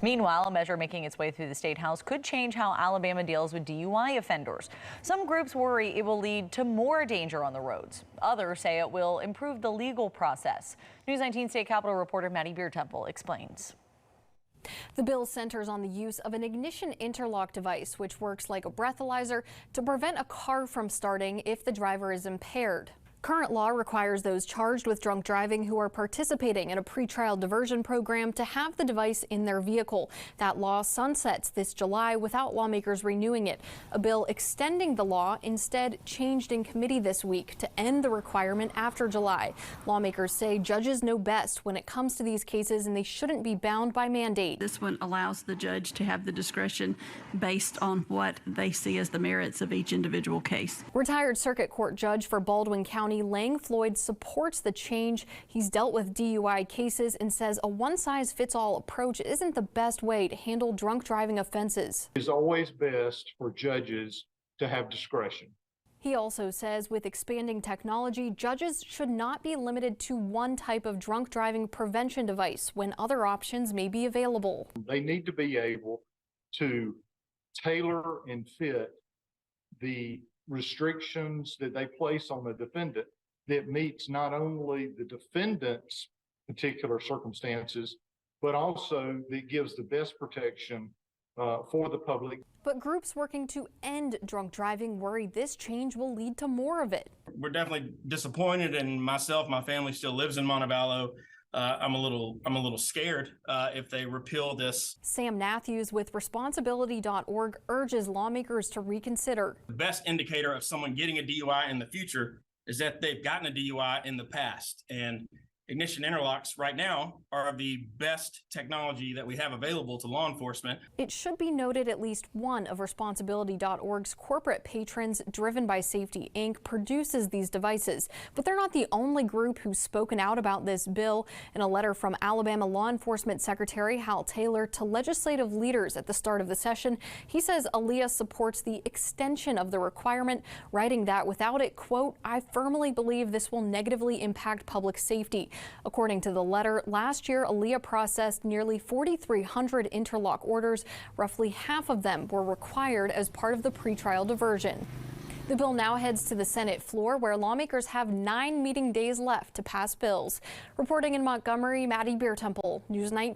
Meanwhile, a measure making its way through the State House could change how Alabama deals with DUI offenders. Some groups worry it will lead to more danger on the roads. Others say it will improve the legal process. News 19 State Capitol reporter Maddie Beertemple explains. The bill centers on the use of an ignition interlock device, which works like a breathalyzer to prevent a car from starting if the driver is impaired. Current law requires those charged with drunk driving who are participating in a pretrial diversion program to have the device in their vehicle. That law sunsets this July without lawmakers renewing it. A bill extending the law instead changed in committee this week to end the requirement after July. Lawmakers say judges know best when it comes to these cases and they shouldn't be bound by mandate. This one allows the judge to have the discretion based on what they see as the merits of each individual case. Retired circuit court judge for Baldwin County Lang Floyd supports the change. He's dealt with DUI cases and says a one-size-fits-all approach isn't the best way to handle drunk driving offenses. It's always best for judges to have discretion. He also says with expanding technology, judges should not be limited to one type of drunk driving prevention device when other options may be available. They need to be able to tailor and fit the restrictions that they place on the defendant that meets not only the defendant's particular circumstances, but also that gives the best protection for the public. But groups working to end drunk driving worry this change will lead to more of it. We're definitely disappointed, and my family still lives in Montevallo. I'm a little scared if they repeal this. Sam Matthews with Responsibility.org urges lawmakers to reconsider. The best indicator of someone getting a DUI in the future is that they've gotten a DUI in the past. And ignition interlocks right now are the best technology that we have available to law enforcement. It should be noted at least one of Responsibility.org's corporate patrons, Driven by Safety Inc., produces these devices. But they're not the only group who's spoken out about this bill. In a letter from Alabama Law Enforcement Secretary Hal Taylor to legislative leaders at the start of the session, he says ALEA supports the extension of the requirement, writing that without it, quote, "I firmly believe this will negatively impact public safety." According to the letter, last year, ALEA processed nearly 4,300 interlock orders. Roughly half of them were required as part of the pretrial diversion. The bill now heads to the Senate floor, where lawmakers have 9 meeting days left to pass bills. Reporting in Montgomery, Maddie Beertemple, News 19.